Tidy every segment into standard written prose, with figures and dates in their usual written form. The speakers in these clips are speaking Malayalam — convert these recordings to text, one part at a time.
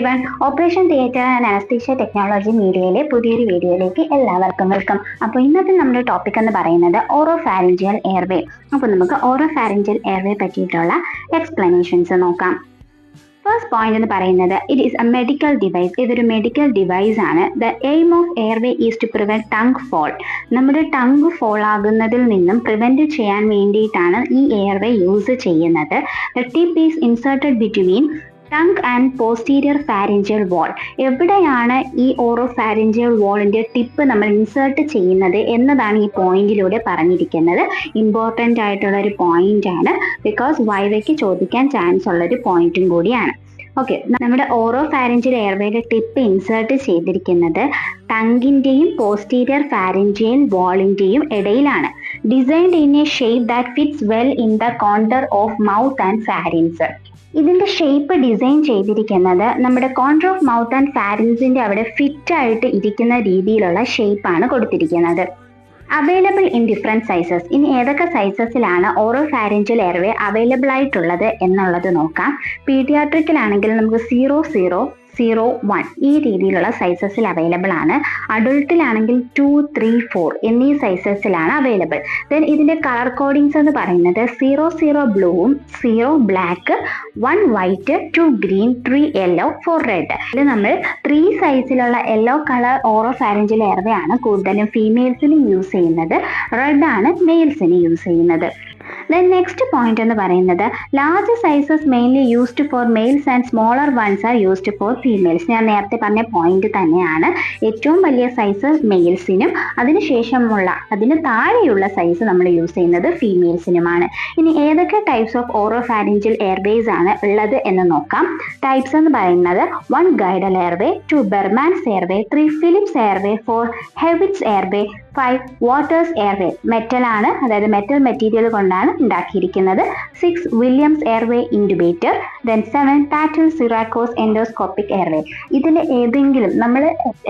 Everyone, operation theatre and anaesthesia technology മീഡിയയിലെ പുതിയൊരു വീഡിയോയിലേക്ക് എല്ലാവർക്കും വെൽക്കം. അപ്പോൾ ഇന്നത്തെ നമ്മുടെ ടോപ്പിക് എന്ന് പറയുന്നത് ഓറോഫാരിഞ്ചിയൽ എയർവേ. അപ്പോൾ നമുക്ക് ഓറോഫാരിഞ്ചിയൽ എയർവേ പറ്റിയിട്ടുള്ള എക്സ്പ്ലനേഷൻസ് നോക്കാം. ഫസ്റ്റ് പോയിന്റ് എന്ന് പറയുന്നത് it is a medical device. ഇതൊരു മെഡിക്കൽ ഡിവൈസ് ആണ്. The aim of airway is to prevent tongue fall. നമ്മുടെ ടങ് ഫോൾ ആകുന്നതിൽ നിന്നും പ്രിവെന്റ് ചെയ്യാൻ വേണ്ടിയിട്ടാണ് ഈ എയർവേ യൂസ് ചെയ്യുന്നത്. The tip is inserted between tongue and posterior pharyngeal wall. എവിടെയാണ് ഈ ഓറോഫാരിഞ്ചിയൽ വാളിന്റെ ടിപ്പ് നമ്മൾ ഇൻസേർട്ട് ചെയ്യുന്നത് എന്നതാണ് ഈ പോയിന്റിലൂടെ പറഞ്ഞിരിക്കുന്നത്. ഇമ്പോർട്ടൻ്റ് ആയിട്ടുള്ള ഒരു പോയിന്റ് ആണ്, ബിക്കോസ് വൈവയ്ക്ക് ചോദിക്കാൻ ചാൻസ് ഉള്ളൊരു പോയിന്റും കൂടിയാണ്. ഓക്കെ, നമ്മുടെ ഓറോഫാരിഞ്ചിയൽ എയർവേയുടെ ടിപ്പ് ഇൻസേർട്ട് ചെയ്തിരിക്കുന്നത് ടങ്ങിന്റെയും പോസ്റ്റീരിയർ ഫാരിഞ്ചിയൽ വാളിന്റെയും ഇടയിലാണ്. Designed in a shape that fits well in the contour of mouth and pharynx. ഇതിന്റെ ഷേപ്പ് ഡിസൈൻ ചെയ്തിരിക്കുന്നത് നമ്മുടെ കോണ്ടർ ഓഫ് മൗത്ത് ആൻഡ് ഫാരിൻസിന്റെ അവിടെ ഫിറ്റ് ആയിട്ട് ഇരിക്കുന്ന രീതിയിലുള്ള ഷേപ്പാണ് കൊടുത്തിരിക്കുന്നത്. Available in different sizes. ഇനി ഏതൊക്കെ സൈസസിലാണ് ഓറോഫാരിഞ്ചിയൽ എയർവേ അവൈലബിൾ ആയിട്ടുള്ളത് എന്നുള്ളത് നോക്കാം. പീഡിയാട്രിക്കിലാണെങ്കിൽ നമുക്ക് 0, 01 ഈ രീതിയിലുള്ള സൈസസിൽ അവൈലബിൾ ആണ്. അഡൾട്ടിലാണെങ്കിൽ 2, 3, 4 എന്നീ സൈസസിലാണ് അവൈലബിൾ. ദെൻ ഇതിന്റെ കളർ കോഡിങ്സ് എന്ന് പറയുന്നത് 00 ബ്ലൂവും 0 black, 1 white, 2 green, 3 yellow, 4 red. ഇത് നമ്മൾ 3 സൈസിലുള്ള യെല്ലോ കളർ ഓറോഫാരിഞ്ചിയൽ എയർവേ ആണ് കൂടുതലും ഫീമെയിൽസിന് യൂസ് ചെയ്യുന്നത്. റെഡ് ആണ് മെയിൽസിന് യൂസ് ചെയ്യുന്നത്. ദെൻ നെക്സ്റ്റ് പോയിന്റ് എന്ന് പറയുന്നത് large sizes mainly used for males and smaller ones are used for females. ഞാൻ നേരത്തെ പറഞ്ഞ പോയിന്റ് തന്നെയാണ്. ഏറ്റവും വലിയ സൈസ് മെയിൽസിനും അതിന് താഴെയുള്ള സൈസ് നമ്മൾ യൂസ് ചെയ്യുന്നത് ഫീമെയിൽസിനുമാണ്. ഇനി ഏതൊക്കെ ടൈപ്സ് ഓഫ് ഓറോഫാരിഞ്ചിയൽ എയർവേസ് ആണ് ഉള്ളത് എന്ന് നോക്കാം. ടൈപ്സ് എന്ന് പറയുന്നത് 1 Guedel airway, 2 Berman's airway, 3 Phillips airway, 4 Hewitt's airway, 5 Waters airway. Metal ആണ്, അതായത് മെറ്റൽ മെറ്റീരിയൽ കൊണ്ടാണ് ഉണ്ടാക്കിയിരിക്കുന്നത്. 6 Williams airway incubator. Then 7 Patil Syracuse endoscopic airway. ഇതിൽ ഏതെങ്കിലും നമ്മൾ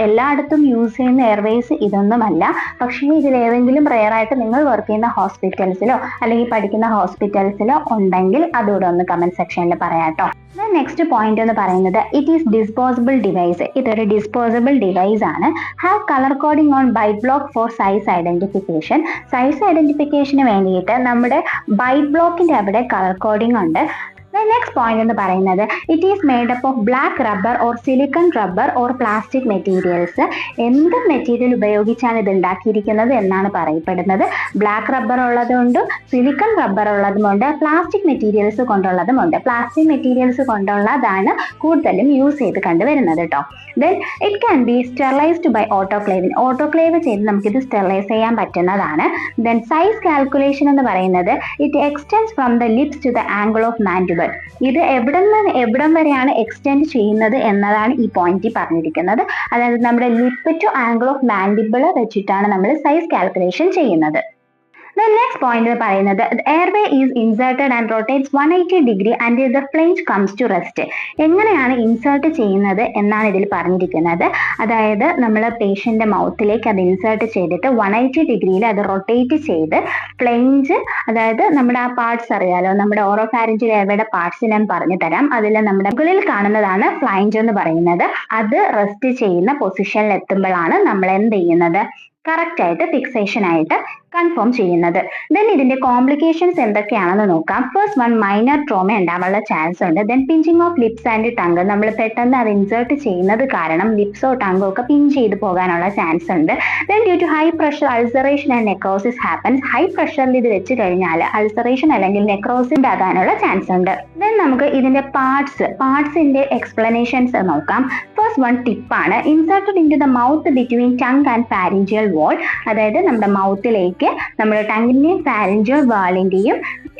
എല്ലായിടത്തും യൂസ് ചെയ്യുന്ന എയർവേസ് ഇതൊന്നുമല്ല, പക്ഷേ ഇതിൽ ഏതെങ്കിലും റെയർ ആയിട്ട് നിങ്ങൾ വർക്ക് ചെയ്യുന്ന ഹോസ്പിറ്റൽസിലോ അല്ലെങ്കിൽ പഠിക്കുന്ന ഹോസ്പിറ്റൽസിലോ ഉണ്ടെങ്കിൽ അതുകൂടെ ഒന്ന് കമന്റ് സെക്ഷനിൽ പറയാട്ടോ. നെക്സ്റ്റ് പോയിന്റ് എന്ന് പറയുന്നത് ഇറ്റ് ഈസ് ഡിസ്പോസിബിൾ ഡിവൈസ്. ഇതൊരു ഡിസ്പോസിബിൾ ഡിവൈസ് ആണ്. Have colour coding on bite block for size identification. Size ഐഡന്റിഫിക്കേഷന് വേണ്ടിയിട്ട് നമ്മുടെ ബൈറ്റ് ബ്ലോക്കിന്റെ അവിടെ കളർ കോഡിംഗ് ഉണ്ട്. നെക്സ്റ്റ് പോയിന്റ് എന്ന് പറയുന്നത് it is made up of black rubber or silicone rubber or plastic materials. എന്ത് മെറ്റീരിയൽ ഉപയോഗിച്ചാണ് ഇത് ഉണ്ടാക്കിയിരിക്കുന്നത് എന്നാണ് പറയപ്പെടുന്നത്. ബ്ലാക്ക് റബ്ബർ ഉള്ളതുകൊണ്ട്, സിലിക്കൺ റബ്ബർ ഉള്ളതുമുണ്ട്, പ്ലാസ്റ്റിക് മെറ്റീരിയൽസ് കൊണ്ടുള്ളതുമുണ്ട്. പ്ലാസ്റ്റിക് മെറ്റീരിയൽസ് കൊണ്ടുള്ളതാണ് കൂടുതലും യൂസ് ചെയ്ത് കണ്ടുവരുന്നത് കേട്ടോ. Then it can be sterilised by autoclaving. Autoclave ചെയ്ത് നമുക്കിത് സ്റ്റെറിലൈസ് ചെയ്യാൻ പറ്റുന്നതാണ്. ദെൻ സൈസ് കാൽക്കുലേഷൻ എന്ന് പറയുന്നത് it extends from the lips to the angle of mandible. ഇത് എവിടം വരെയാണ് എക്സ്റ്റെൻഡ് ചെയ്യുന്നത് എന്നതാണ് ഈ പോയിന്റിൽ പറഞ്ഞിരിക്കുന്നത്. അതായത് നമ്മുടെ lip to angle of mandible വെച്ചിട്ടാണ് നമ്മൾ സൈസ് കാൽക്കുലേഷൻ ചെയ്യുന്നത്. The next point എന്ന് പറയുന്നത് airway is inserted and rotates 180 degree and the flange comes to rest. എങ്ങനെയാണ് ഇൻസേർട്ട് ചെയ്യുന്നത് എന്നാണ് ഇതിൽ പറഞ്ഞിരിക്കുന്നത്. അതായത് നമ്മൾ പേഷ്യന്റെ മൗത്തിലേക്ക് അത് ഇൻസേർട്ട് ചെയ്തിട്ട് 180 ഡിഗ്രിയിൽ അത് റൊട്ടേറ്റ് ചെയ്ത് ഫ്ലേഞ്ച്, അതായത് നമ്മുടെ ആ പാർട്സ് അറിയാലോ, നമ്മുടെ ഓറോഫാരിഞ്ചിയൽ എയർവേയുടെ പാർട്സ് ഞാൻ പറഞ്ഞു തരാം. അതിൽ നമ്മുടെ മുകളിൽ കാണുന്നതാണ് ഫ്ലൈഞ്ച് എന്ന് പറയുന്നത്. അത് റെസ്റ്റ് ചെയ്യുന്ന പൊസിഷനിൽ എത്തുമ്പോഴാണ് നമ്മൾ എന്ത് ചെയ്യുന്നത്, കറക്റ്റ് ആയിട്ട് ഫിക്സേഷൻ ആയിട്ട് കൺഫേം ചെയ്യുന്നത്. ദെൻ ഇതിന്റെ കോംപ്ലിക്കേഷൻസ് എന്തൊക്കെയാണെന്ന് നോക്കാം. ഫസ്റ്റ് വൺ, മൈനർ ട്രോമ ഉണ്ടാവാനുള്ള ചാൻസ് ഉണ്ട്. Then pinching of lips and tongue. നമ്മൾ പെട്ടെന്ന് അത് ഇൻസേർട്ട് ചെയ്യുന്നത് കാരണം ലിപ്സോ ടങ്ങോ ഒക്കെ പിഞ്ച് ചെയ്ത് പോകാനുള്ള ചാൻസ് ഉണ്ട്. Then due to high pressure ulceration and necrosis happens. High പ്രഷറിൽ ഇത് വെച്ച് കഴിഞ്ഞാൽ അൾസറേഷൻ അല്ലെങ്കിൽ നെക്രോസിസ് ഉണ്ടാകാനുള്ള ചാൻസ് ഉണ്ട്. ദെൻ നമുക്ക് ഇതിന്റെ പാർട്സിന്റെ എക്സ്പ്ലനേഷൻസ് നോക്കാം. ഫസ്റ്റ് വൺ, ടിപ്പാണ്. Inserted into the mouth between tongue and pharyngeal wall. അതായത് നമ്മുടെ മൗത്തിലേക്ക് നമ്മുടെ ടങ്ങിന്റെയും ഫാരിഞ്ചിയൽ വാളിന്റെയും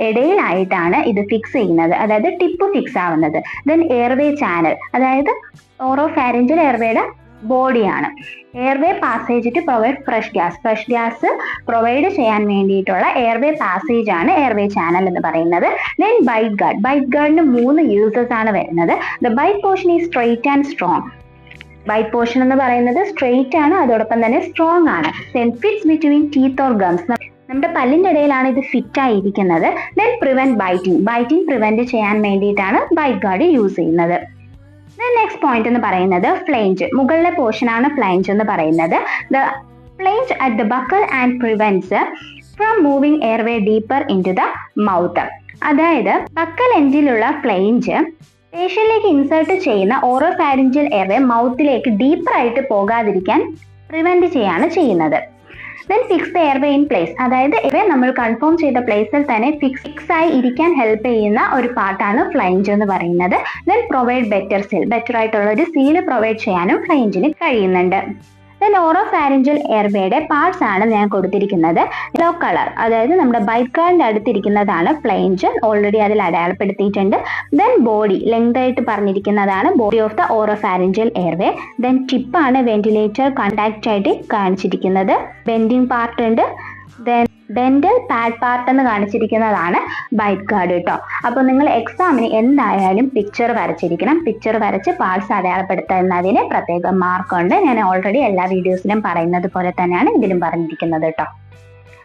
ഇടയിലായിട്ടാണ് ഇത് ഫിക്സ് ചെയ്യുന്നത്, അതായത് ടിപ്പ് ഫിക്സ് ആവുന്നത്. ദെൻ എയർവേ ചാനൽ, അതായത് ഓറോഫാരിഞ്ചിയൽ എയർവേയുടെ ബോഡിയാണ്. Airway passage to provide fresh gas provide ചെയ്യാൻ വേണ്ടിയിട്ടുള്ള എയർവേ പാസേജ് ആണ് എയർവേ ചാനൽ എന്ന് പറയുന്നത്. ദെൻ ബൈറ്റ് ഗാർഡിന് 3 യൂസസ് ആണ് വരുന്നത്. The bite portion is straight and strong. Bite portion എന്ന് പറയുന്നത് സ്ട്രെയിറ്റ് ആണ്, അതോടൊപ്പം തന്നെ സ്ട്രോങ് ആണ്. Then fits between teeth or gums. നമ്മുടെ പല്ലിന്റെ ഇടയിലാണ് ഇത് ഫിറ്റ് ആയിരിക്കുന്നത്. ദെൻ പ്രിവെന്റ് ബൈറ്റിംഗ് പ്രിവെന്റ് ചെയ്യാൻ വേണ്ടിയിട്ടാണ് ബൈറ്റ് ഗാർഡ് യൂസ് ചെയ്യുന്നത്. നെക്സ്റ്റ് പോയിന്റ് എന്ന് പറയുന്നത് ഫ്ലേഞ്ച്. മുകളിലെ പോർഷൻ ആണ് ഫ്ലേഞ്ച് എന്ന് പറയുന്നത്. The flange at the buccal and prevents from moving airway deeper into the mouth. അതായത് ബക്കൽ എൻഡിലുള്ള ഫ്ലേഞ്ച് പേഷ്യനിലേക്ക് ഇൻസേർട്ട് ചെയ്യുന്ന ഓറോഫാരിഞ്ചൽ എയർവേ മൗത്തിലേക്ക് ഡീപ്പർ ആയിട്ട് പോകാതിരിക്കാൻ പ്രിവെന്റ് ചെയ്യാണ് ചെയ്യുന്നത്. Then fix the airway in place. അതായത് എയർവേ നമ്മൾ കൺഫേം ചെയ്ത പ്ലേസിൽ തന്നെ ഫിക്സ് ആയി ഇരിക്കാൻ ഹെൽപ്പ് ചെയ്യുന്ന ഒരു പാർട്ടാണ് ഫ്ലൈഞ്ച് എന്ന് പറയുന്നത്. Then provide better seal. Better ആയിട്ടുള്ള ഒരു സീൽ പ്രൊവൈഡ് ചെയ്യാനും ഫ്ലൈഞ്ചിന് കഴിയുന്നുണ്ട്. ദെൻ ഓറോഫാരിഞ്ചൽ എയർവേയുടെ പാർട്സ് ആണ് ഞാൻ കൊടുത്തിരിക്കുന്നത്. യെല്ലോ കളർ, അതായത് നമ്മുടെ ബൈറ്റ് ഗാർഡിന്റെ അടുത്തിരിക്കുന്നതാണ് ഫ്ലൈഞ്ച്, ഓൾറെഡി അതിൽ അടയാളപ്പെടുത്തിയിട്ടുണ്ട്. ദെൻ ബോഡി ലെങ്ത് ആയിട്ട് പറഞ്ഞിരിക്കുന്നതാണ് body of the oropharyngeal airway. Then ടിപ്പാണ് വെന്റിലേറ്റർ കോണ്ടാക്ട് ആയിട്ട് കാണിച്ചിരിക്കുന്നത്. ബെൻഡിങ് പാർട്ട് ഉണ്ട്. ദെൻ ഡെന്റൽ പാഡ് പാർട്ട് എന്ന് കാണിച്ചിരിക്കുന്നതാണ് ബൈറ്റ് ഗാർഡ് കേട്ടോ. അപ്പോൾ നിങ്ങൾ എക്സാമിന് എന്തായാലും പിക്ചർ വരച്ചിരിക്കണം. പിക്ചർ വരച്ച് പാർട്സ് അടയാളപ്പെടുത്തുന്നതിന് പ്രത്യേക മാർക്കുണ്ട്. ഞാൻ ഓൾറെഡി എല്ലാ വീഡിയോസിലും പറയുന്നത് പോലെ തന്നെയാണ് ഇതിലും പറഞ്ഞിരിക്കുന്നത് കേട്ടോ.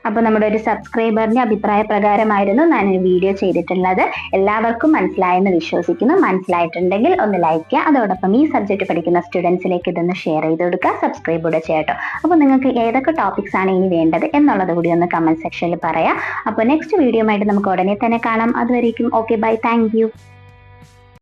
അപ്പോൾ നമ്മുടെ ഒരു സബ്സ്ക്രൈബറിന്റെ അഭിപ്രായ പ്രകാരമായിരുന്നു ഞാൻ ഈ വീഡിയോ ചെയ്തിട്ടുള്ളത്. എല്ലാവർക്കും മനസ്സിലായെന്ന് വിശ്വസിക്കുന്നു. മനസ്സിലായിട്ടുണ്ടെങ്കിൽ ഒന്ന് ലൈക്ക് ചെയ്യുക. അതോടൊപ്പം ഈ സബ്ജക്ട് പഠിക്കുന്ന സ്റ്റുഡൻസിലേക്ക് ഇതൊന്ന് ഷെയർ ചെയ്ത് കൊടുക്കുക. സബ്സ്ക്രൈബ് കൂടെ ചെയ്യട്ടോ. അപ്പോൾ നിങ്ങൾക്ക് ഏതൊക്കെ ടോപ്പിക്സ് ആണ് ഇനി വേണ്ടത് എന്നുള്ളത് കൂടി ഒന്ന് കമന്റ് സെക്ഷനിൽ പറയാം. അപ്പോൾ നെക്സ്റ്റ് വീഡിയോ ആയിട്ട് നമുക്ക് ഉടനെ തന്നെ കാണാം. അതുവരേക്കും ഓക്കെ, ബൈ, താങ്ക് യു.